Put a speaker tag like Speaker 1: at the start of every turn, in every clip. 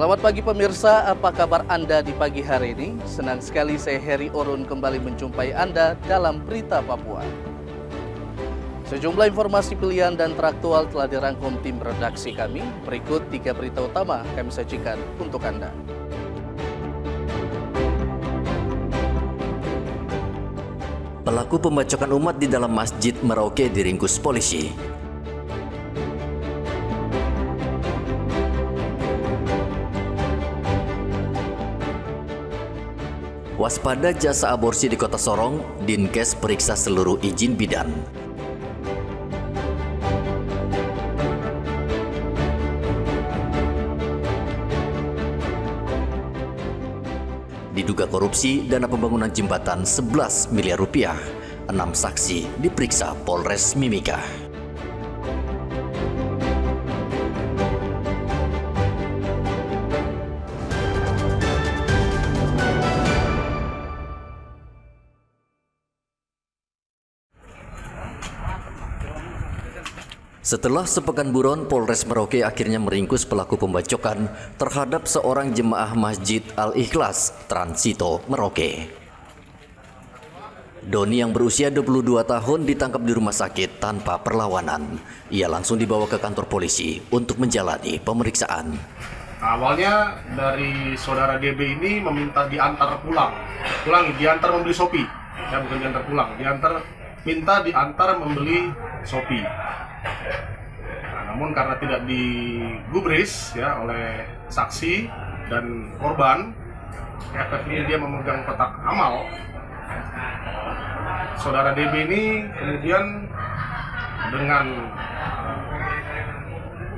Speaker 1: Selamat pagi pemirsa, apa kabar Anda di pagi hari ini? Senang sekali saya Heri Orun kembali menjumpai Anda dalam Berita Papua. Sejumlah informasi pilihan dan teraktual telah dirangkum tim redaksi kami. Berikut 3 berita utama kami sajikan untuk Anda.
Speaker 2: Pelaku pembacokan umat di dalam Masjid Merauke diringkus polisi. Waspada jasa aborsi di Kota Sorong, Dinkes periksa seluruh izin bidan. Diduga korupsi dana pembangunan jembatan 11 miliar rupiah. 6 saksi diperiksa Polres Mimika. Setelah sepekan buron, Polres Merauke akhirnya meringkus pelaku pembacokan terhadap seorang jemaah Masjid Al-Ikhlas Transito Merauke. Doni yang berusia 22 tahun ditangkap di rumah sakit tanpa perlawanan. Ia langsung dibawa ke kantor polisi untuk menjalani pemeriksaan.
Speaker 3: Awalnya dari saudara DB ini meminta diantar pulang. Diantar membeli Shopee. Ya, bukan diantar pulang, minta diantar membeli Shopee. Nah, namun karena tidak digubris ya oleh saksi dan korban, efeknya dia memegang kotak amal. Saudara DB ini kemudian dengan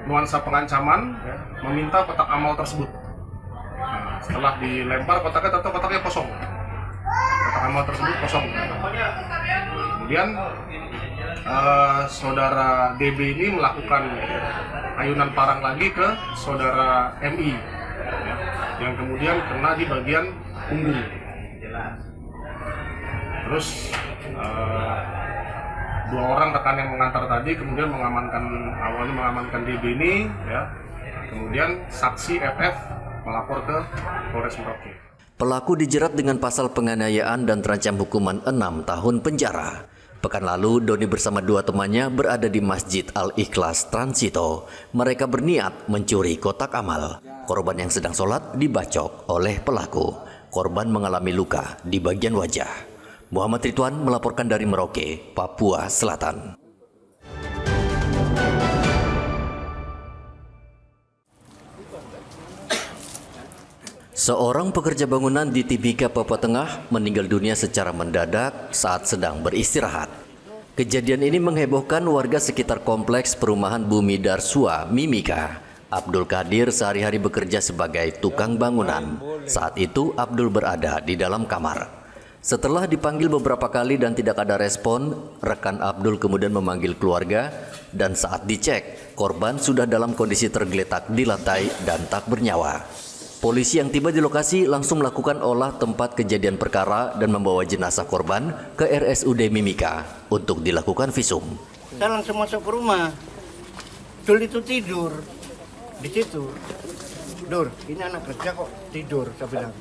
Speaker 3: nuansa pengancaman ya, meminta kotak amal tersebut. Nah, setelah dilempar kotaknya, ternyata kotaknya kosong. Kotak amal tersebut kosong. Kemudian saudara DB ini melakukan ayunan parang lagi ke saudara MI ya, yang kemudian kena di bagian punggung. Terus 2 orang rekan yang mengantar tadi kemudian awalnya mengamankan DB ini ya. Kemudian saksi FF melapor ke Polres Merauke.
Speaker 2: Pelaku dijerat dengan pasal penganiayaan dan terancam hukuman 6 tahun penjara. Pekan lalu, Doni bersama 2 temannya berada di Masjid Al-Ikhlas Transito. Mereka berniat mencuri kotak amal. Korban yang sedang sholat dibacok oleh pelaku. Korban mengalami luka di bagian wajah. Muhammad Ridwan melaporkan dari Merauke, Papua Selatan. Seorang pekerja bangunan di Timika, Papua Tengah meninggal dunia secara mendadak saat sedang beristirahat. Kejadian ini menghebohkan warga sekitar kompleks perumahan Bumi Darsua, Mimika. Abdul Qadir sehari-hari bekerja sebagai tukang bangunan. Saat itu Abdul berada di dalam kamar. Setelah dipanggil beberapa kali dan tidak ada respon, rekan Abdul kemudian memanggil keluarga dan saat dicek, korban sudah dalam kondisi tergeletak di lantai dan tak bernyawa. Polisi yang tiba di lokasi langsung melakukan olah tempat kejadian perkara dan membawa jenazah korban ke RSUD Mimika untuk dilakukan visum.
Speaker 4: Saya langsung masuk ke rumah. Dul itu tidur di situ. Dur, ini anak kerja kok tidur, saya bilang.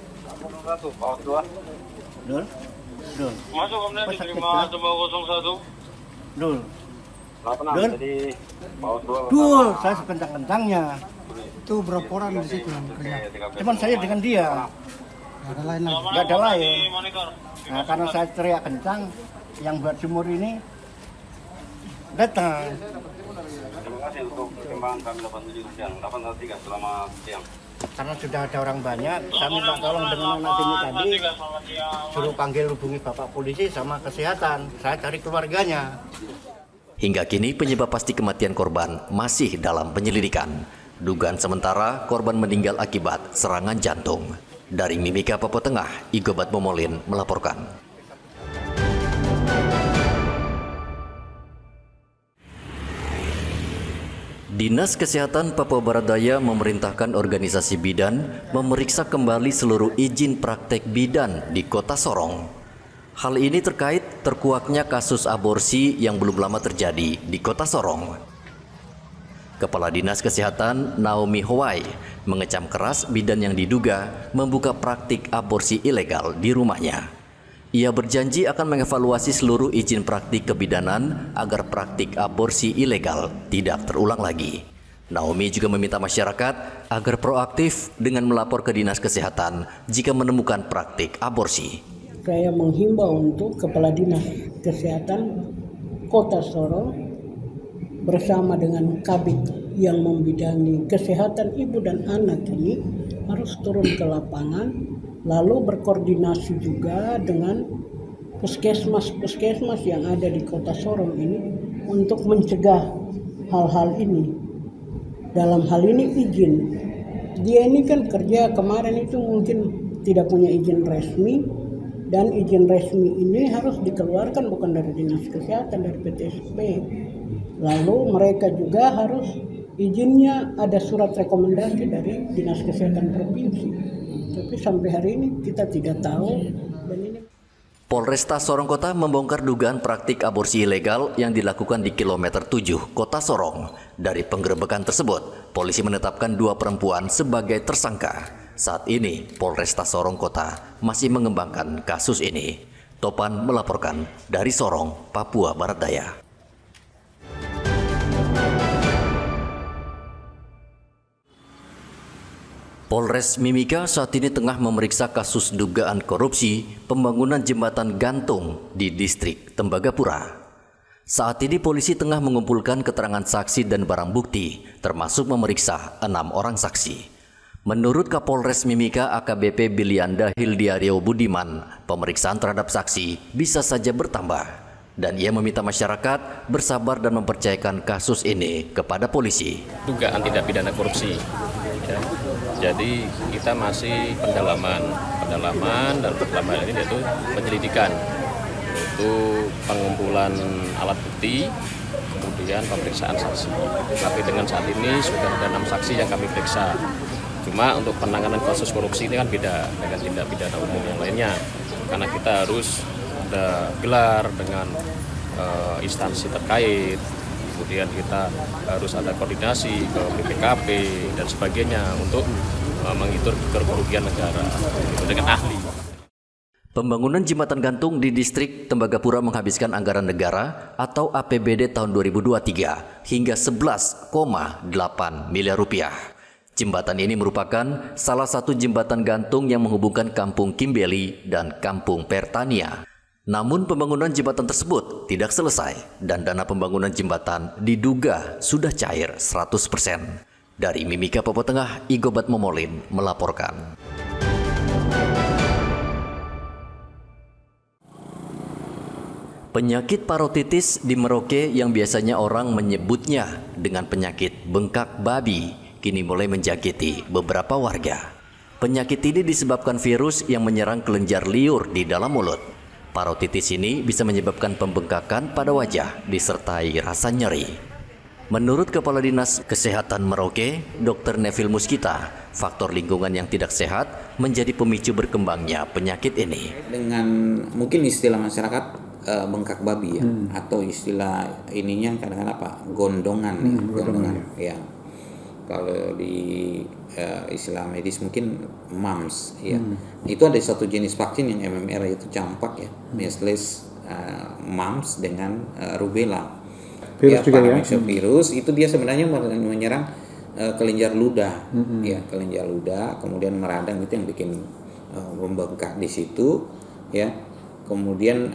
Speaker 4: Dul, Dul.
Speaker 5: Masuk kemudian diterima coba 01.
Speaker 4: Dul.
Speaker 5: 86
Speaker 4: Dul.
Speaker 5: jadi paut 2.
Speaker 4: Dul, saya sekencang-kencangnya.
Speaker 6: Itu berapa orang di situ yang kerja?
Speaker 4: Cuman saya dengan dia.
Speaker 6: Nggak ada lain lagi.
Speaker 4: Nggak ada lain.
Speaker 5: Monitor.
Speaker 4: Nah, karena saya teriak kencang, yang buat sumur ini datang.
Speaker 5: Terima kasih untuk perkembangan kami 87 siang, 8.3 selamat siang.
Speaker 4: Karena sudah ada orang banyak, saya minta tolong dengan anak ini tadi, suruh panggil hubungi Bapak Polisi sama kesehatan. Saya cari keluarganya.
Speaker 2: Hingga kini penyebab pasti kematian korban masih dalam penyelidikan. Dugaan sementara korban meninggal akibat serangan jantung. Dari Mimika, Papua Tengah, Igobat Momolin melaporkan. Dinas Kesehatan Papua Barat Daya memerintahkan organisasi bidan memeriksa kembali seluruh izin praktek bidan di Kota Sorong. Hal ini terkait terkuaknya kasus aborsi yang belum lama terjadi di Kota Sorong. Kepala Dinas Kesehatan Naomi Howai mengecam keras bidan yang diduga membuka praktik aborsi ilegal di rumahnya. Ia berjanji akan mengevaluasi seluruh izin praktik kebidanan agar praktik aborsi ilegal tidak terulang lagi. Naomi juga meminta masyarakat agar proaktif dengan melapor ke Dinas Kesehatan jika menemukan praktik aborsi.
Speaker 7: Saya menghimbau untuk Kepala Dinas Kesehatan Kota Sorong bersama dengan Kabid yang membidangi kesehatan ibu dan anak ini harus turun ke lapangan, lalu berkoordinasi juga dengan puskesmas yang ada di Kota Sorong ini untuk mencegah hal-hal ini. Dalam hal ini izin, dia ini kan kerja kemarin itu mungkin tidak punya izin resmi, dan izin resmi ini harus dikeluarkan bukan dari Dinas Kesehatan, dari PTSP. Lalu mereka juga harus izinnya ada surat rekomendasi dari Dinas Kesehatan Provinsi. Tapi sampai hari ini kita tidak tahu. Dan ini
Speaker 2: Polresta Sorong Kota membongkar dugaan praktik aborsi ilegal yang dilakukan di kilometer 7 Kota Sorong. Dari penggerebekan tersebut, polisi menetapkan 2 perempuan sebagai tersangka. Saat ini, Polresta Sorong Kota masih mengembangkan kasus ini. Topan melaporkan dari Sorong, Papua Barat Daya. Polres Mimika saat ini tengah memeriksa kasus dugaan korupsi pembangunan jembatan gantung di distrik Tembagapura. Saat ini polisi tengah mengumpulkan keterangan saksi dan barang bukti, termasuk memeriksa 6 orang saksi. Menurut Kapolres Mimika AKBP Bilianda Hildiario Budiman, pemeriksaan terhadap saksi bisa saja bertambah. Dan ia meminta masyarakat bersabar dan mempercayakan kasus ini kepada polisi.
Speaker 8: Dugaan tindak pidana korupsi. Ya. Jadi kita masih pendalaman dan pendalaman ini yaitu penyelidikan, yaitu pengumpulan alat bukti, kemudian pemeriksaan saksi. Tapi dengan saat ini sudah ada 6 saksi yang kami periksa. Cuma untuk penanganan kasus korupsi ini kan beda dengan tindak pidana umum yang lainnya, karena kita harus ada gelar dengan instansi terkait, kemudian kita harus ada koordinasi ke BPKP dan sebagainya untuk menghitung kerugian negara dengan ahli.
Speaker 2: Pembangunan jembatan gantung di distrik Tembagapura menghabiskan anggaran negara atau APBD tahun 2023 hingga 11,8 miliar rupiah. Jembatan ini merupakan salah satu jembatan gantung yang menghubungkan Kampung Kimbeli dan Kampung Pertania. Namun pembangunan jembatan tersebut tidak selesai dan dana pembangunan jembatan diduga sudah cair 100%. Dari Mimika, Papua Tengah, Igobat Momolin melaporkan. Penyakit parotitis di Merauke yang biasanya orang menyebutnya dengan penyakit bengkak babi kini mulai menjangkiti beberapa warga. Penyakit ini disebabkan virus yang menyerang kelenjar liur di dalam mulut. Parotitis ini bisa menyebabkan pembengkakan pada wajah disertai rasa nyeri. Menurut Kepala Dinas Kesehatan Merauke, Dr. Neville Muskita, faktor lingkungan yang tidak sehat menjadi pemicu berkembangnya penyakit ini.
Speaker 9: Dengan mungkin istilah masyarakat bengkak babi ya, atau istilah ininya kadang-kadang apa? Gondongan ya. Kalau di istilah medis mungkin mumps ya. Itu ada satu jenis vaksin yang MMR itu campak ya, measles, mumps dengan rubella. Virus juga ya. Virus itu dia sebenarnya menyerang kelenjar ludah ya, kelenjar ludah, kemudian meradang, itu yang bikin membengkak di situ ya. Kemudian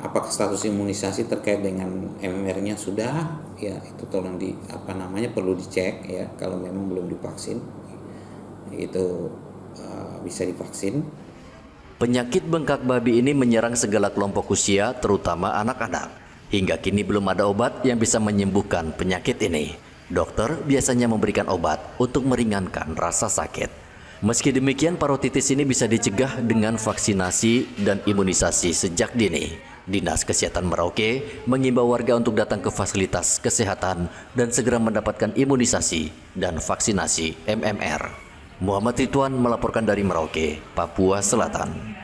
Speaker 9: apakah status imunisasi terkait dengan MMR-nya sudah ya, itu tolong perlu dicek ya. Kalau memang belum divaksin itu bisa divaksin.
Speaker 2: Penyakit bengkak babi ini menyerang segala kelompok usia, terutama anak-anak. Hingga kini belum ada obat yang bisa menyembuhkan penyakit ini. Dokter biasanya memberikan obat untuk meringankan rasa sakit. Meski demikian, parotitis ini bisa dicegah dengan vaksinasi dan imunisasi sejak dini. Dinas Kesehatan Merauke mengimbau warga untuk datang ke fasilitas kesehatan dan segera mendapatkan imunisasi dan vaksinasi MMR. Muhammad Ridwan melaporkan dari Merauke, Papua Selatan.